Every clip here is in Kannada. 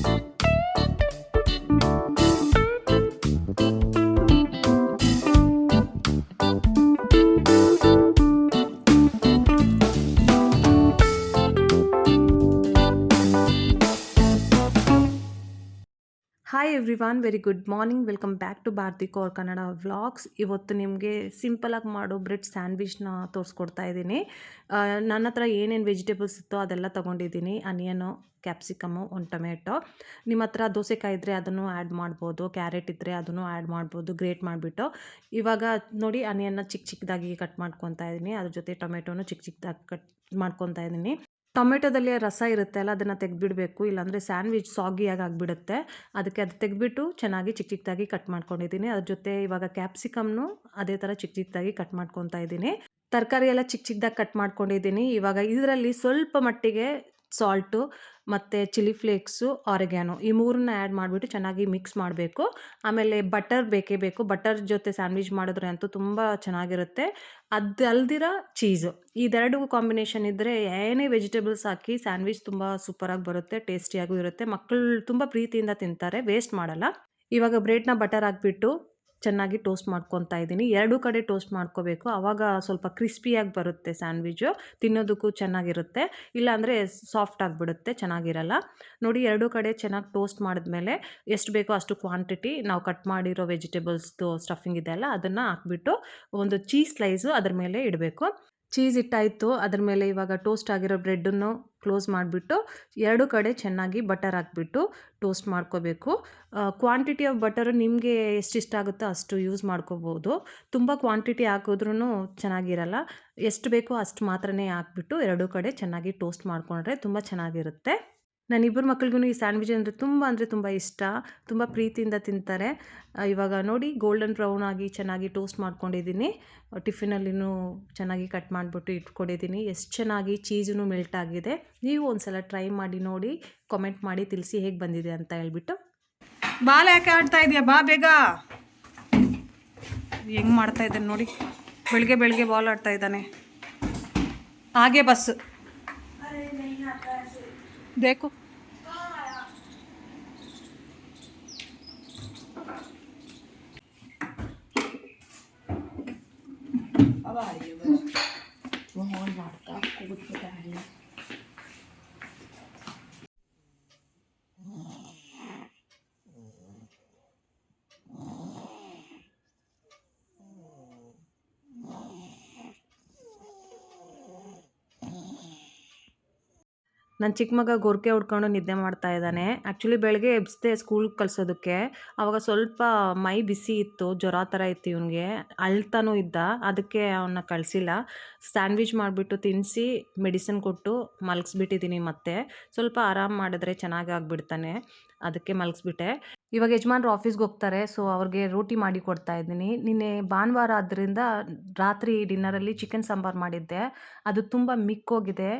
Hi everyone, very good morning. Welcome back to Bharati Kaur Kannada vlogs. ಇವತ್ತು ನಿಮಗೆ ಸಿಂಪಲಾಗಿ ಮಾಡೋ ಬ್ರೆಡ್ ಸ್ಯಾಂಡ್ವಿಚ್ನ ತೋರಿಸ್ಕೊಡ್ತಾ ಇದ್ದೀನಿ. ನನ್ನ ಹತ್ರ ಏನೇನು ವೆಜಿಟೇಬಲ್ಸ್ ಇತ್ತೋ ಅದೆಲ್ಲ ತೊಗೊಂಡಿದ್ದೀನಿ. ಆನಿಯನು, ಕ್ಯಾಪ್ಸಿಕಮ್ಮು, ಒಂದು ಟೊಮೆಟೊ. ನಿಮ್ಮ ಹತ್ರ ದೋಸೆಕಾಯಿ ಇದ್ದರೆ ಅದನ್ನು ಆ್ಯಡ್ ಮಾಡ್ಬೋದು, ಕ್ಯಾರೆಟ್ ಇದ್ದರೆ ಅದನ್ನು ಆ್ಯಡ್ ಮಾಡ್ಬೋದು, ಗ್ರೇಟ್ ಮಾಡಿಬಿಟ್ಟು. ಇವಾಗ ನೋಡಿ, ಆನಿಯನ್ನ ಚಿಕ್ಕ ಚಿಕ್ಕದಾಗಿ ಕಟ್ ಮಾಡ್ಕೊತಾ ಇದ್ದೀನಿ. ಅದ್ರ ಜೊತೆ ಟೊಮೆಟೊನು ಚಿಕ್ಕ ಚಿಕ್ಕದಾಗಿ ಕಟ್ ಮಾಡ್ಕೊತಾ ಇದ್ದೀನಿ. ಟೊಮೆಟೊದಲ್ಲಿ ರಸ ಇರುತ್ತೆ ಅಲ್ಲ, ಅದನ್ನು ತೆಗೆದುಬಿಡಬೇಕು, ಇಲ್ಲಾಂದರೆ ಸ್ಯಾಂಡ್ವಿಚ್ ಸಾಗಿಯಾಗಿ ಆಗಿಬಿಡುತ್ತೆ. ಅದಕ್ಕೆ ಅದು ತೆಗೆದುಬಿಟ್ಟು ಚೆನ್ನಾಗಿ ಚಿಕ್ಕ ಚಿಕ್ಕದಾಗಿ ಕಟ್ ಮಾಡ್ಕೊಂಡಿದ್ದೀನಿ. ಅದ್ರ ಜೊತೆ ಇವಾಗ ಕ್ಯಾಪ್ಸಿಕಮ್ನು ಅದೇ ಥರ ಚಿಕ್ಕ ಚಿಕ್ಕದಾಗಿ ಕಟ್ ಮಾಡ್ಕೊತಾ ಇದ್ದೀನಿ. ತರಕಾರಿ ಎಲ್ಲ ಚಿಕ್ಕ ಚಿಕ್ಕದಾಗಿ ಕಟ್ ಮಾಡ್ಕೊಂಡಿದ್ದೀನಿ. ಇವಾಗ ಇದರಲ್ಲಿ ಸ್ವಲ್ಪ ಮಟ್ಟಿಗೆ ಸಾಲ್ಟು ಮತ್ತು ಚಿಲ್ಲಿ ಫ್ಲೇಕ್ಸು, ಆರಿಗ್ಯಾನೋ ಈ ಮೂರನ್ನ ಆ್ಯಡ್ ಮಾಡಿಬಿಟ್ಟು ಚೆನ್ನಾಗಿ ಮಿಕ್ಸ್ ಮಾಡಬೇಕು. ಆಮೇಲೆ ಬಟರ್ ಬೇಕೇ ಬೇಕು. ಬಟರ್ ಜೊತೆ ಸ್ಯಾಂಡ್ವಿಚ್ ಮಾಡಿದ್ರೆ ಅಂತೂ ತುಂಬ ಚೆನ್ನಾಗಿರುತ್ತೆ. ಅದು ಅಲ್ದಿರ ಚೀಸು, ಇದೆರಡು ಕಾಂಬಿನೇಷನ್ ಇದ್ದರೆ ಏನೇ ವೆಜಿಟೇಬಲ್ಸ್ ಹಾಕಿ ಸ್ಯಾಂಡ್ವಿಚ್ ತುಂಬ ಸೂಪರಾಗಿ ಬರುತ್ತೆ, ಟೇಸ್ಟಿಯಾಗೂ ಇರುತ್ತೆ. ಮಕ್ಕಳು ತುಂಬ ಪ್ರೀತಿಯಿಂದ ತಿಂತಾರೆ, ವೇಸ್ಟ್ ಮಾಡಲ್ಲ. ಇವಾಗ ಬ್ರೆಡ್ನ ಬಟರ್ ಹಾಕ್ಬಿಟ್ಟು ಚೆನ್ನಾಗಿ ಟೋಸ್ಟ್ ಮಾಡ್ಕೊತಾ ಇದ್ದೀನಿ. ಎರಡೂ ಕಡೆ ಟೋಸ್ಟ್ ಮಾಡ್ಕೋಬೇಕು, ಆವಾಗ ಸ್ವಲ್ಪ ಕ್ರಿಸ್ಪಿಯಾಗಿ ಬರುತ್ತೆ ಸ್ಯಾಂಡ್ವಿಚು, ತಿನ್ನೋದಕ್ಕೂ ಚೆನ್ನಾಗಿರುತ್ತೆ. ಇಲ್ಲಾಂದರೆ ಸಾಫ್ಟ್ ಆಗಿಬಿಡುತ್ತೆ, ಚೆನ್ನಾಗಿರಲ್ಲ. ನೋಡಿ, ಎರಡೂ ಕಡೆ ಚೆನ್ನಾಗಿ ಟೋಸ್ಟ್ ಮಾಡಿದ್ಮೇಲೆ ಎಷ್ಟು ಬೇಕೋ ಅಷ್ಟು ಕ್ವಾಂಟಿಟಿ ನಾವು ಕಟ್ ಮಾಡಿರೋ ವೆಜಿಟೇಬಲ್ಸ್ದು ಸ್ಟಫಿಂಗ್ ಇದೆಯಲ್ಲ ಅದನ್ನು ಹಾಕ್ಬಿಟ್ಟು ಒಂದು ಚೀಸ್ ಸ್ಲೈಸು ಅದ್ರ ಮೇಲೆ ಇಡಬೇಕು. ಚೀಸ್ ಇಟ್ಟಾಯಿತು. ಅದ್ರ ಮೇಲೆ ಇವಾಗ ಟೋಸ್ಟ್ ಆಗಿರೋ ಬ್ರೆಡ್ಡನ್ನು ಕ್ಲೋಸ್ ಮಾಡಿಬಿಟ್ಟು ಎರಡೂ ಕಡೆ ಚೆನ್ನಾಗಿ ಬಟರ್ ಹಾಕ್ಬಿಟ್ಟು ಟೋಸ್ಟ್ ಮಾಡ್ಕೋಬೇಕು. ಕ್ವಾಂಟಿಟಿ ಆಫ್ ಬಟರು ನಿಮಗೆ ಎಷ್ಟಿಷ್ಟ ಆಗುತ್ತೋ ಅಷ್ಟು ಯೂಸ್ ಮಾಡ್ಕೋಬೋದು. ತುಂಬ ಕ್ವಾಂಟಿಟಿ ಹಾಕಿದ್ರೂ ಚೆನ್ನಾಗಿರಲ್ಲ. ಎಷ್ಟು ಬೇಕೋ ಅಷ್ಟು ಮಾತ್ರನೇ ಹಾಕ್ಬಿಟ್ಟು ಎರಡೂ ಕಡೆ ಚೆನ್ನಾಗಿ ಟೋಸ್ಟ್ ಮಾಡಿಕೊಂಡ್ರೆ ತುಂಬ ಚೆನ್ನಾಗಿರುತ್ತೆ. ನನ್ನ ಇಬ್ಬರು ಮಕ್ಳಿಗೂ ಈ ಸ್ಯಾಂಡ್ವಿಚ್ ಅಂದರೆ ತುಂಬ ಇಷ್ಟ, ತುಂಬ ಪ್ರೀತಿಯಿಂದ ತಿಂತಾರೆ. ಇವಾಗ ನೋಡಿ, ಗೋಲ್ಡನ್ ಬ್ರೌನ್ ಆಗಿ ಚೆನ್ನಾಗಿ ಟೋಸ್ಟ್ ಮಾಡ್ಕೊಂಡಿದ್ದೀನಿ. ಟಿಫಿನಲ್ಲಿನೂ ಚೆನ್ನಾಗಿ ಕಟ್ ಮಾಡಿಬಿಟ್ಟು ಇಟ್ಕೊಂಡಿದ್ದೀನಿ. ಎಷ್ಟು ಚೆನ್ನಾಗಿ ಚೀಸೂ ಮೆಲ್ಟ್ ಆಗಿದೆ. ನೀವು ಒಂದು ಸಲ ಟ್ರೈ ಮಾಡಿ ನೋಡಿ, ಕಾಮೆಂಟ್ ಮಾಡಿ ತಿಳಿಸಿ ಹೇಗೆ ಬಂದಿದೆ ಅಂತ ಹೇಳ್ಬಿಟ್ಟು. ಬಾಲ್ ಯಾಕೆ ಆಡ್ತಾ ಇದೆಯಾ, ಬಾ ಬೇಗ. ಹೆಂಗೆ ಮಾಡ್ತಾ ಇದ್ದಾನೆ ನೋಡಿ, ಬೆಳಗ್ಗೆ ಬೆಳಗ್ಗೆ ಬಾಲ್ ಆಡ್ತಾ ಇದ್ದಾನೆ. ಹಾಗೆ ಬಸ್ ಬೇಕು. ನನ್ನ ಚಿಕ್ಕ ಮಗ ಗೊರಕೆ ಹೊಡ್ಕೊಂಡು ನಿದ್ದೆ ಮಾಡ್ತಾ ಇದ್ದಾನೆ. ಆ್ಯಕ್ಚುಲಿ ಬೆಳಗ್ಗೆ ಎಬ್ಬಿಸ್ದೆ ಸ್ಕೂಲ್ಗೆ ಕಳಿಸೋದಕ್ಕೆ. ಆವಾಗ ಸ್ವಲ್ಪ ಮೈ ಬಿಸಿ ಇತ್ತು, ಜ್ವರ ಥರ ಇತ್ತು ಇವನಿಗೆ, ಅಳ್ತಾನೂ ಇದ್ದ. ಅದಕ್ಕೆ ಅವನ್ನ ಕಳಿಸಿಲ್ಲ. ಸ್ಯಾಂಡ್ವಿಚ್ ಮಾಡಿಬಿಟ್ಟು ತಿನ್ನಿಸಿ ಮೆಡಿಸಿನ್ ಕೊಟ್ಟು ಮಲಗಿಸ್ಬಿಟ್ಟಿದ್ದೀನಿ. ಮತ್ತೆ ಸ್ವಲ್ಪ ಆರಾಮ ಮಾಡಿದ್ರೆ ಚೆನ್ನಾಗಿ ಆಗಿಬಿಡ್ತಾನೆ, ಅದಕ್ಕೆ ಮಲಗಿಸ್ಬಿಟ್ಟೆ. ಇವಾಗ ಯಜಮಾನ್ರು ಆಫೀಸ್ಗೆ ಹೋಗ್ತಾರೆ, ಸೊ ಅವ್ರಿಗೆ ರೋಟಿ ಮಾಡಿ ಕೊಡ್ತಾ ಇದ್ದೀನಿ. ನಿನ್ನೆ ಭಾನುವಾರ ಆದ್ದರಿಂದ ರಾತ್ರಿ ಡಿನ್ನರಲ್ಲಿ ಚಿಕನ್ ಸಾಂಬಾರು ಮಾಡಿದ್ದೆ, ಅದು ತುಂಬ ಮಿಕ್ಕೋಗಿದೆ.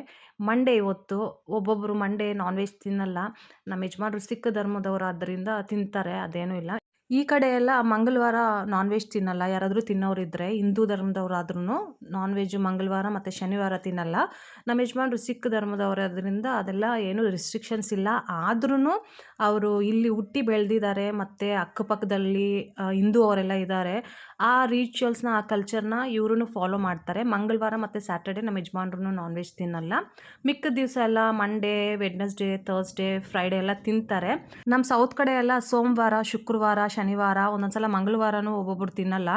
ಮಂಡೇ ಇವತ್ತು. ಒಬ್ಬೊಬ್ಬರು ಮಂಡೇ ನಾನ್ ವೆಜ್ ತಿನ್ನಲ್ಲ. ನಮ್ಮ ಯಜಮಾನ್ರು ಸಿಖ್ ಧರ್ಮದವರಾದ್ದರಿಂದ ತಿಂತಾರೆ, ಅದೇನೂ ಇಲ್ಲ. ಈ ಕಡೆ ಎಲ್ಲ ಮಂಗಳವಾರ ನಾನ್ ವೆಜ್ ತಿನ್ನಲ್ಲ. ಯಾರಾದರೂ ತಿನ್ನೋರಿದ್ದರೆ, ಹಿಂದೂ ಧರ್ಮದವರಾದ್ರೂ ನಾನ್ ವೆಜ್ ಮಂಗಳವಾರ ಮತ್ತು ಶನಿವಾರ ತಿನ್ನಲ್ಲ. ನಮ್ಮ ಯಜಮಾನ್ರು ಸಿಖ್ ಧರ್ಮದವರಾದ್ರಿಂದ ಅದೆಲ್ಲ ಏನೂ ರಿಸ್ಟ್ರಿಕ್ಷನ್ಸ್ ಇಲ್ಲ. ಆದ್ರೂ ಅವರು ಇಲ್ಲಿ ಹುಟ್ಟಿ ಬೆಳೆದಿದ್ದಾರೆ ಮತ್ತು ಅಕ್ಕಪಕ್ಕದಲ್ಲಿ ಹಿಂದೂ ಅವರೆಲ್ಲ ಇದ್ದಾರೆ. ಆ ರಿಚುವಲ್ಸ್ನ, ಆ ಕಲ್ಚರ್ನ ಇವ್ರೂ ಫಾಲೋ ಮಾಡ್ತಾರೆ. ಮಂಗಳವಾರ ಮತ್ತು ಸ್ಯಾಟರ್ಡೆ ನಮ್ಮ ಯಜಮಾನ್ರು ನಾನ್ ವೆಜ್ ತಿನ್ನಲ್ಲ. ಮಿಕ್ಕಿದ ದಿವಸ ಎಲ್ಲ ಮಂಡೇ, ವೆಡ್ನೆಸ್ಡೇ, ಥರ್ಸ್ಡೇ, ಫ್ರೈಡೇ ಎಲ್ಲ ತಿಂತಾರೆ. ನಮ್ಮ ಸೌತ್ ಕಡೆ ಎಲ್ಲ ಸೋಮವಾರ, ಶುಕ್ರವಾರ, ಶನಿವಾರ, ಒಂದೊಂದು ಸಲ ಮಂಗಳವಾರನೂ ಒಬ್ಬೊಬ್ಬರು ತಿನ್ನಲ್ಲ,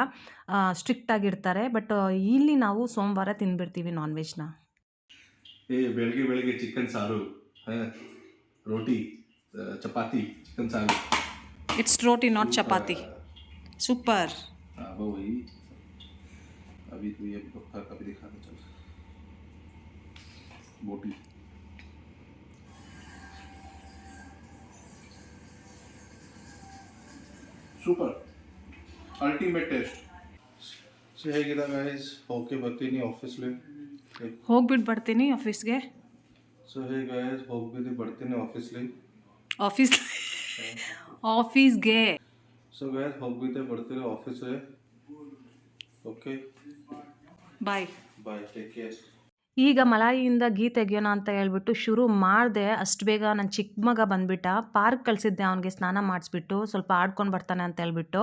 ಸ್ಟ್ರಿಕ್ಟಾಗಿರ್ತಾರೆ. ಬಟ್ ಇಲ್ಲಿ ನಾವು ಸೋಮವಾರ ತಿಂದುಬಿಡ್ತೀವಿ ನಾನ್ ವೆಜ್ನ. ಬೆಳಗ್ಗೆ ಬೆಳಗ್ಗೆ ಚಿಕನ್ ಸಾರು, ರೋಟಿ, ಚಪಾತಿ, ಚಿಕನ್ ಸಾರು. It's roti, not chapati. Super. वही अभी तो ये पक्का कभी दिखा दो, चल बोटी. Super, ultimate taste. ಸೊ ಹೇಗಿದೆ ಗೈಸ್? ಓಕೆ, ಬರ್ತೀನಿ ಆಫೀಸ್ಲಿ. ಹೋಗ್ಬಿಟ್ಟು ಬರ್ತೀನಿ ಆಫೀಸ್ಗೆ. ಸೊ ಹೇ ಗೈಸ್, ಹೋಗ್ಬಿಟ್ಟು ಬರ್ತೀನಿ ಆಫೀಸ್ಗೆ. ಸೊ ಗೈಸ್, ಹೋಗ್ಬಿಟ್ಟು ಬರ್ತೀನಿ ಆಫೀಸ್ಗೆ. Okay, bye. Take care. ಈಗ ಮಲಾಯಿಯಿಂದ ಗೀ ತೆಗಿಯೋಣ ಅಂತ ಹೇಳ್ಬಿಟ್ಟು ಶುರು ಮಾಡಿದೆ. ಅಷ್ಟು ಬೇಗ ನನ್ನ ಚಿಕ್ಕ ಮಗ ಬಂದ್ಬಿಟ್ಟ. ಪಾರ್ಕ್ ಕಳಿಸಿದ್ದೆ ಅವನಿಗೆ ಸ್ನಾನ ಮಾಡಿಸ್ಬಿಟ್ಟು, ಸ್ವಲ್ಪ ಆಡ್ಕೊಂಡು ಬರ್ತಾನೆ ಅಂತ ಹೇಳ್ಬಿಟ್ಟು.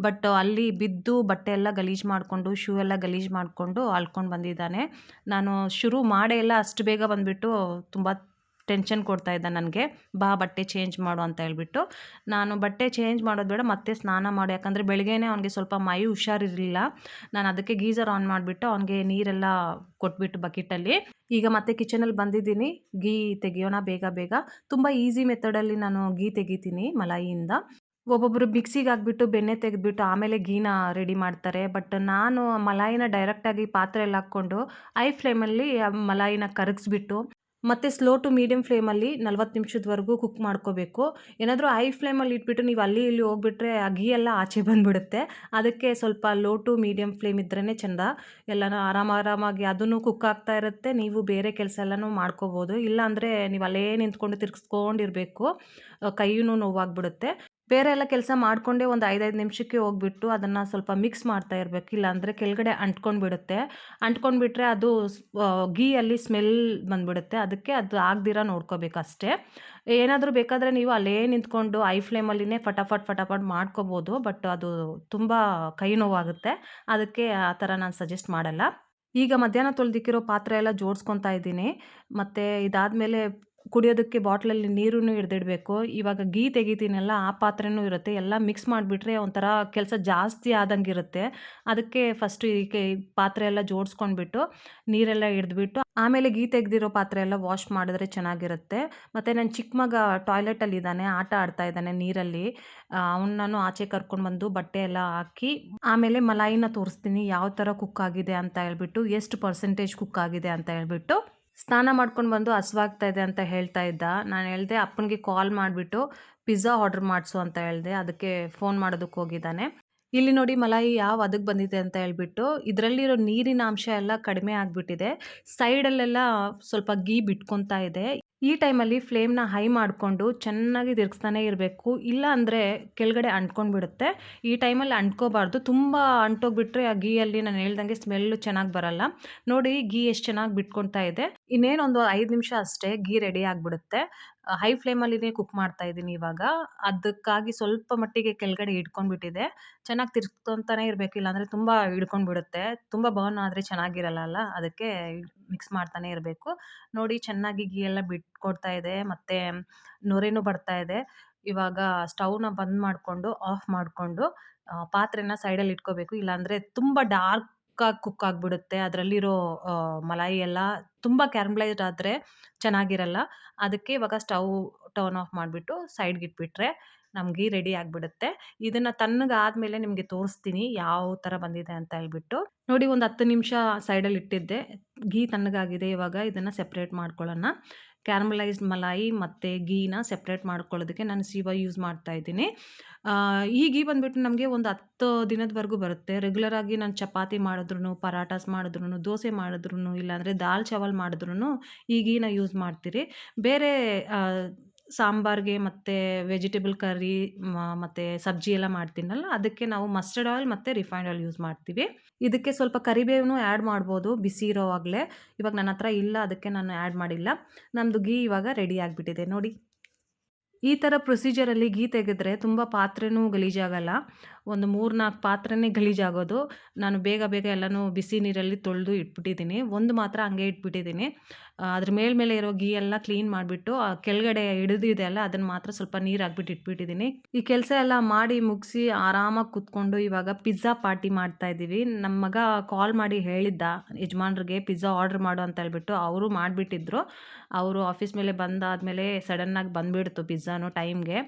ಬಟ್ ಅಲ್ಲಿ ಬಿದ್ದು ಬಟ್ಟೆ ಎಲ್ಲ ಗಲೀಜು ಮಾಡಿಕೊಂಡು, ಶೂ ಎಲ್ಲ ಗಲೀಜು ಮಾಡಿಕೊಂಡು ಅಳ್ಕೊಂಡು ಬಂದಿದ್ದಾನೆ. ನಾನು ಶುರು ಮಾಡೇ ಇಲ್ಲ, ಅಷ್ಟು ಬೇಗ ಬಂದುಬಿಟ್ಟು ತುಂಬ ಟೆನ್ಷನ್ ಕೊಡ್ತಾ ಇದ್ದ ನನಗೆ. ಬಾ ಬಟ್ಟೆ ಚೇಂಜ್ ಮಾಡು ಅಂತ ಹೇಳ್ಬಿಟ್ಟು. ನಾನು ಬಟ್ಟೆ ಚೇಂಜ್ ಮಾಡೋದು ಬೇಡ, ಮತ್ತೆ ಸ್ನಾನ ಮಾಡು, ಯಾಕಂದರೆ ಬೆಳಗ್ಗೆನೇ ಅವನಿಗೆ ಸ್ವಲ್ಪ ಮೈ ಹುಷಾರಿರಲಿಲ್ಲ. ನಾನು ಅದಕ್ಕೆ ಗೀಝರ್ ಆನ್ ಮಾಡಿಬಿಟ್ಟು ಅವನಿಗೆ ನೀರೆಲ್ಲ ಕೊಟ್ಬಿಟ್ಟು ಬಕೆಟಲ್ಲಿ. ಈಗ ಮತ್ತೆ ಕಿಚನಲ್ಲಿ ಬಂದಿದ್ದೀನಿ. ಗೀ ತೆಗಿಯೋಣ ಬೇಗ ಬೇಗ. ತುಂಬ ಈಸಿ ಮೆಥಡಲ್ಲಿ ನಾನು ಗೀ ತೆಗಿತೀನಿ ಮಲಾಯಿಯಿಂದ. ಒಬ್ಬೊಬ್ಬರು ಮಿಕ್ಸಿಗೆ ಹಾಕ್ಬಿಟ್ಟು ಬೆಣ್ಣೆ ತೆಗೆದ್ಬಿಟ್ಟು ಆಮೇಲೆ ಗೀನ ರೆಡಿ ಮಾಡ್ತಾರೆ. ಬಟ್ ನಾನು ಮಲಾಯಿನ ಡೈರೆಕ್ಟಾಗಿ ಪಾತ್ರೆಯಲ್ಲಿ ಹಾಕ್ಕೊಂಡು ಹೈ ಫ್ಲೇಮಲ್ಲಿ ಮಲಾಯಿನ ಕರಗಿಸ್ಬಿಟ್ಟು ಮತ್ತು ಸ್ಲೋ ಟು ಮೀಡಿಯಮ್ ಫ್ಲೇಮಲ್ಲಿ 40 ನಿಮಿಷದವರೆಗೂ ಕುಕ್ ಮಾಡ್ಕೋಬೇಕು. ಏನಾದರೂ ಹೈ ಫ್ಲೇಮಲ್ಲಿ ಇಟ್ಬಿಟ್ಟು ನೀವು ಅಲ್ಲಿ ಇಲ್ಲಿ ಹೋಗ್ಬಿಟ್ರೆ ಆ ಗೀ ಎಲ್ಲ ಆಚೆ ಬಂದುಬಿಡುತ್ತೆ. ಅದಕ್ಕೆ ಸ್ವಲ್ಪ ಲೋ ಟು ಮೀಡಿಯಮ್ ಫ್ಲೇಮ್ ಇದ್ರೇ ಚೆಂದ. ಎಲ್ಲನೂ ಆರಾಮಾಗಿ ಅದೂ ಕುಕ್ ಆಗ್ತಾ ಇರುತ್ತೆ, ನೀವು ಬೇರೆ ಕೆಲಸ ಎಲ್ಲನೂ ಮಾಡ್ಕೋಬೋದು. ಇಲ್ಲಾಂದರೆ ನೀವು ಅಲ್ಲೇ ನಿಂತ್ಕೊಂಡು ತಿರ್ಗಿಸ್ಕೊಂಡಿರಬೇಕು, ಕೈಯೂ ನೋವಾಗ್ಬಿಡುತ್ತೆ. ಬೇರೆ ಎಲ್ಲ ಕೆಲಸ ಮಾಡಿಕೊಂಡೇ ಒಂದು 5 ನಿಮಿಷಕ್ಕೆ ಹೋಗ್ಬಿಟ್ಟು ಅದನ್ನು ಸ್ವಲ್ಪ ಮಿಕ್ಸ್ ಮಾಡ್ತಾ ಇರಬೇಕು. ಇಲ್ಲಾಂದರೆ ಕೆಳಗಡೆ ಅಂಟ್ಕೊಂಡ್ಬಿಡುತ್ತೆ. ಅಂಟ್ಕೊಂಡ್ಬಿಟ್ರೆ ಅದು ಗೀಯಲ್ಲಿ ಸ್ಮೆಲ್ ಬಂದುಬಿಡುತ್ತೆ. ಅದಕ್ಕೆ ಅದು ಆಗದಿರ ನೋಡ್ಕೋಬೇಕು ಅಷ್ಟೇ. ಏನಾದರೂ ಬೇಕಾದರೆ ನೀವು ಅಲ್ಲೇ ನಿಂತ್ಕೊಂಡು ಹೈ ಫ್ಲೇಮಲ್ಲಿನೇ ಫಟಾಫಟ್ ಮಾಡ್ಕೋಬೋದು. ಬಟ್ ಅದು ತುಂಬ ಕೈ ನೋವಾಗುತ್ತೆ. ಅದಕ್ಕೆ ಆ ಥರ ನಾನು ಸಜೆಸ್ಟ್ ಮಾಡಲ್ಲ. ಈಗ ಮಧ್ಯಾಹ್ನ ತೊಳೆದಿಕ್ಕಿರೋ ಪಾತ್ರೆ ಎಲ್ಲ ಜೋಡಿಸ್ಕೊತಾ ಇದ್ದೀನಿ. ಮತ್ತು ಇದಾದಮೇಲೆ ಕುಡಿಯೋದಕ್ಕೆ ಬಾಟ್ಲಲ್ಲಿ ನೀರೂ ಹಿಡ್ದಿಡಬೇಕು. ಇವಾಗ ಗೀ ತೆಗಿತೀನಲ್ಲ, ಆ ಪಾತ್ರೆನೂ ಇರುತ್ತೆ. ಎಲ್ಲ ಮಿಕ್ಸ್ ಮಾಡಿಬಿಟ್ರೆ ಒಂಥರ ಕೆಲಸ ಜಾಸ್ತಿ ಆದಂಗಿರುತ್ತೆ. ಅದಕ್ಕೆ ಫಸ್ಟು ಪಾತ್ರೆ ಎಲ್ಲ ಜೋಡಿಸ್ಕೊಂಡ್ಬಿಟ್ಟು ನೀರೆಲ್ಲ ಹಿಡ್ದ್ಬಿಟ್ಟು ಆಮೇಲೆ ಗೀ ತೆಗೆದಿರೋ ಪಾತ್ರೆ ಎಲ್ಲ ವಾಶ್ ಮಾಡಿದ್ರೆ ಚೆನ್ನಾಗಿರುತ್ತೆ. ಮತ್ತು ನನ್ನ ಚಿಕ್ಕ ಮಗ ಟಾಯ್ಲೆಟಲ್ಲಿದ್ದಾನೆ, ಆಟ ಆಡ್ತಾ ಇದ್ದಾನೆ ನೀರಲ್ಲಿ. ಅವನನ್ನು ಆಚೆ ಕರ್ಕೊಂಡು ಬಂದು ಬಟ್ಟೆ ಎಲ್ಲ ಹಾಕಿ ಆಮೇಲೆ ಮಲಾಯಿನ ತೋರಿಸ್ತೀನಿ ಯಾವ ಥರ ಕುಕ್ ಆಗಿದೆ ಅಂತ ಹೇಳ್ಬಿಟ್ಟು, ಎಷ್ಟು ಪರ್ಸೆಂಟೇಜ್ ಕುಕ್ ಆಗಿದೆ ಅಂತ ಹೇಳ್ಬಿಟ್ಟು. ಸ್ನಾನ ಮಾಡ್ಕೊಂಡು ಬಂದು ಹಸ್ವಾಗ್ತಾ ಇದೆ ಅಂತ ಹೇಳ್ತಾ ಇದ್ದ. ನಾನು ಹೇಳಿದೆ ಅಪ್ಪನಿಗೆ ಕಾಲ್ ಮಾಡಿಬಿಟ್ಟು ಪಿಜ್ಜಾ ಆರ್ಡ್ರ್ ಮಾಡಿಸು ಅಂತ ಹೇಳಿದೆ. ಅದಕ್ಕೆ ಫೋನ್ ಮಾಡೋದಕ್ಕೆ ಹೋಗಿದ್ದಾನೆ. ಇಲ್ಲಿ ನೋಡಿ ಮಲಾಯಿ ಯಾವ ಹದಕ್ಕೆ ಬಂದಿದೆ ಅಂತ ಹೇಳ್ಬಿಟ್ಟು. ಇದರಲ್ಲಿರೋ ನೀರಿನ ಅಂಶ ಎಲ್ಲ ಕಡಿಮೆ ಆಗಿಬಿಟ್ಟಿದೆ. ಸೈಡಲ್ಲೆಲ್ಲ ಸ್ವಲ್ಪ ಗೀ ಬಿಟ್ಕೊತಾ ಇದೆ. ಈ ಟೈಮಲ್ಲಿ ಫ್ಲೇಮ್ನ ಹೈ ಮಾಡಿಕೊಂಡು ಚೆನ್ನಾಗಿ ತಿರುಗಿಸ್ತಾನೆ ಇರಬೇಕು. ಇಲ್ಲ ಅಂದರೆ ಕೆಳಗಡೆ ಅಂಟ್ಕೊಂಡ್ಬಿಡುತ್ತೆ. ಈ ಟೈಮಲ್ಲಿ ಅಂಟ್ಕೋಬಾರ್ದು. ತುಂಬ ಅಂಟೋಗ್ಬಿಟ್ರೆ ಆ ಗೀಯಲ್ಲಿ ನಾನು ಹೇಳ್ದಂಗೆ ಸ್ಮೆಲ್ಲು ಚೆನ್ನಾಗಿ ಬರಲ್ಲ. ನೋಡಿ ಗೀ ಎಷ್ಟು ಚೆನ್ನಾಗಿ ಬಿಟ್ಕೊತಾ ಇದೆ. ಇನ್ನೇನೊಂದು 5 ನಿಮಿಷ ಅಷ್ಟೇ ಗೀ ರೆಡಿ ಆಗಿಬಿಡುತ್ತೆ. ಹೈ ಫ್ಲೇಮಲ್ಲಿನೇ ಕುಕ್ ಮಾಡ್ತಾ ಇದ್ದೀನಿ ಇವಾಗ. ಅದಕ್ಕಾಗಿ ಸ್ವಲ್ಪ ಮಟ್ಟಿಗೆ ಕೆಳಗಡೆ ಹಿಡ್ಕೊಂಡ್ಬಿಟ್ಟಿದೆ. ಚೆನ್ನಾಗಿ ತಿರ್ಗ್ಕೊಂತಾನೆ ಇರಬೇಕು, ಇಲ್ಲಾಂದರೆ ತುಂಬ ಹಿಡ್ಕೊಂಡ್ಬಿಡುತ್ತೆ. ತುಂಬ ಬರ್ನ್ ಆದರೆ ಚೆನ್ನಾಗಿರಲ್ಲ, ಅದಕ್ಕೆ ಮಿಕ್ಸ್ ಮಾಡ್ತಾನೆ ಇರಬೇಕು. ನೋಡಿ ಚೆನ್ನಾಗಿ ಗೀ ಎಲ್ಲ ಬಿಟ್ಕೊಡ್ತಾ ಇದೆ, ಮತ್ತು ನೊರೆನೂ ಬರ್ತಾ ಇದೆ. ಇವಾಗ ಸ್ಟವ್ನ ಬಂದ್ ಮಾಡಿಕೊಂಡು ಆಫ್ ಮಾಡಿಕೊಂಡು ಪಾತ್ರೆನ ಸೈಡಲ್ಲಿ ಇಟ್ಕೋಬೇಕು. ಇಲ್ಲಾಂದರೆ ತುಂಬ ಡಾರ್ಕಾಗಿ ಕುಕ್ ಆಗಿಬಿಡುತ್ತೆ. ಅದರಲ್ಲಿರೋ ಮಲಾಯಿ ಎಲ್ಲ ತುಂಬ ಕ್ಯಾರಮಲೈಸ್ಡ್ ಆದರೆ ಚೆನ್ನಾಗಿರಲ್ಲ. ಅದಕ್ಕೆ ಇವಾಗ ಸ್ಟವ್ ಟರ್ನ್ ಆಫ್ ಮಾಡಿಬಿಟ್ಟು ಸೈಡ್ಗೆ ಇಟ್ಬಿಟ್ರೆ ನಮ್ಮ ಗೀ ರೆಡಿ ಆಗಿಬಿಡುತ್ತೆ. ಇದನ್ನು ತಣ್ಣಗಾದ್ಮೇಲೆ ನಿಮಗೆ ತೋರಿಸ್ತೀನಿ ಯಾವ ಥರ ಬಂದಿದೆ ಅಂತ ಹೇಳ್ಬಿಟ್ಟು. ನೋಡಿ ಒಂದು 10 ನಿಮಿಷ ಸೈಡಲ್ಲಿ ಇಟ್ಟಿದ್ದೆ. ಗೀ ತಣ್ಣಗಾಗಿದೆ. ಇವಾಗ ಇದನ್ನು ಸೆಪ್ರೇಟ್ ಮಾಡ್ಕೊಳ್ಳೋಣ. ಕ್ಯಾರಮಲೈಸ್ಡ್ ಮಲಾಯಿ ಮತ್ತು ಗೀನ ಸೆಪ್ರೇಟ್ ಮಾಡ್ಕೊಳ್ಳೋದಕ್ಕೆ ನಾನು ಸೀವ ಯೂಸ್ ಮಾಡ್ತಾ ಇದ್ದೀನಿ. ಈ ಗೀ ಬಂದುಬಿಟ್ಟು ನಮಗೆ ಒಂದು 10 ದಿನದವರೆಗೂ ಬರುತ್ತೆ. ರೆಗ್ಯುಲರಾಗಿ ನಾನು ಚಪಾತಿ ಮಾಡಿದ್ರೂ, ಪರಾಟಾಸ್ ಮಾಡಿದ್ರೂ, ದೋಸೆ ಮಾಡಿದ್ರೂ, ಇಲ್ಲಾಂದರೆ ದಾಲ್ ಚಾವಲ್ ಮಾಡಿದ್ರೂ ಈ ಗೀನ ಯೂಸ್ ಮಾಡ್ತೀರಿ. ಬೇರೆ ಸಾಂಬಾರ್ಗೆ ಮತ್ತು ವೆಜಿಟೇಬಲ್ ಕರ್ರಿ ಮತ್ತು ಸಬ್ಜಿ ಎಲ್ಲ ಮಾಡ್ತೀನಲ್ಲ, ಅದಕ್ಕೆ ನಾವು ಮಸ್ಟರ್ಡ್ ಆಯಿಲ್ ಮತ್ತು ರಿಫೈನ್ಡ್ ಆಯಿಲ್ ಯೂಸ್ ಮಾಡ್ತೀವಿ. ಇದಕ್ಕೆ ಸ್ವಲ್ಪ ಕರಿಬೇವನ್ನೂ ಆ್ಯಡ್ ಮಾಡ್ಬೋದು ಬಿಸಿ ಇರೋವಾಗಲೇ. ಇವಾಗ ನನ್ನ ಹತ್ರ ಇಲ್ಲ, ಅದಕ್ಕೆ ನಾನು ಆ್ಯಡ್ ಮಾಡಿಲ್ಲ. ನಮ್ಮದು ಗೀ ಇವಾಗ ರೆಡಿ ಆಗಿಬಿಟ್ಟಿದೆ ನೋಡಿ. ಈ ಥರ ಪ್ರೊಸೀಜರಲ್ಲಿ ಗೀ ತೆಗೆದ್ರೆ ತುಂಬ ಪಾತ್ರೆನೂ ಗಲೀಜಾಗಲ್ಲ. ಒಂದು 3-4 ಪಾತ್ರೆನೇ ಗಲೀಜಾಗೋದು. ನಾನು ಬೇಗ ಎಲ್ಲನೂ ಬಿಸಿ ನೀರಲ್ಲಿ ತೊಳೆದು ಇಟ್ಬಿಟ್ಟಿದ್ದೀನಿ. ಒಂದು ಮಾತ್ರ ಹಂಗೆ ಇಟ್ಬಿಟ್ಟಿದ್ದೀನಿ. ಅದ್ರ ಮೇಲೆ ಇರೋ ಗೀ ಎಲ್ಲ ಕ್ಲೀನ್ ಮಾಡಿಬಿಟ್ಟು ಕೆಳಗಡೆ ಹಿಡಿದಿದೆ ಅಲ್ಲ, ಅದನ್ನು ಮಾತ್ರ ಸ್ವಲ್ಪ ನೀರು ಹಾಕ್ಬಿಟ್ಟು ಇಟ್ಬಿಟ್ಟಿದ್ದೀನಿ. ಈ ಕೆಲಸ ಎಲ್ಲ ಮಾಡಿ ಮುಗಿಸಿ ಆರಾಮಾಗಿ ಕೂತ್ಕೊಂಡು ಇವಾಗ ಪಿಜ್ಜಾ ಪಾರ್ಟಿ ಮಾಡ್ತಾ ಇದ್ದೀವಿ. ನಮ್ಮ ಮಗ ಕಾಲ್ ಮಾಡಿ ಹೇಳಿದ್ದ ಯಜಮಾನ್ರಿಗೆ ಪಿಜ್ಜಾ ಆರ್ಡ್ರ್ ಮಾಡು ಅಂತ ಹೇಳ್ಬಿಟ್ಟು. ಅವರು ಮಾಡಿಬಿಟ್ಟಿದ್ರು. ಅವರು ಆಫೀಸ್ ಮೇಲೆ ಬಂದಾದಮೇಲೆ ಸಡನ್ನಾಗಿ ಬಂದುಬಿಡ್ತು ಪಿಜ್ಜಾನು ಟೈಮ್ಗೆ.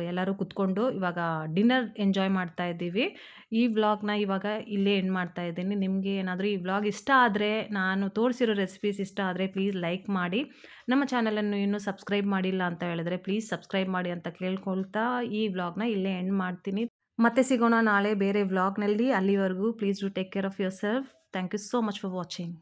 ಎಲ್ಲರೂ ಕೂತ್ಕೊಂಡು ಇವಾಗ ಡಿನ್ನರ್ ಎಂಜಾಯ್ ಮಾಡ್ತಾ ಇದ್ದೀವಿ. ಈ ವ್ಲಾಗ್ನ ಇವಾಗ ಇಲ್ಲೇ ಎಂಡ್ ಮಾಡ್ತಾ ಇದ್ದೀನಿ. ನಿಮಗೆ ಏನಾದರೂ ಈ ವ್ಲಾಗ್ ಇಷ್ಟ ಆದರೆ, ನಾನು ತೋರಿಸಿರೋ ರೆಸಿಪೀಸ್ ಇಷ್ಟ ಆದರೆ ಪ್ಲೀಸ್ ಲೈಕ್ ಮಾಡಿ. ನಮ್ಮ ಚಾನಲನ್ನು ಇನ್ನೂ ಸಬ್ಸ್ಕ್ರೈಬ್ ಮಾಡಿಲ್ಲ ಅಂತ ಹೇಳಿದ್ರೆ ಪ್ಲೀಸ್ ಸಬ್ಸ್ಕ್ರೈಬ್ ಮಾಡಿ ಅಂತ ಕೇಳ್ಕೊಳ್ತಾ ಈ ವ್ಲಾಗ್ನ ಇಲ್ಲೇ ಎಂಡ್ ಮಾಡ್ತೀನಿ. ಮತ್ತೆ ಸಿಗೋಣ ನಾಳೆ ಬೇರೆ ವ್ಲಾಗ್ನಲ್ಲಿ. ಅಲ್ಲಿವರೆಗೂ please do take care of yourself. Thank you so much for watching.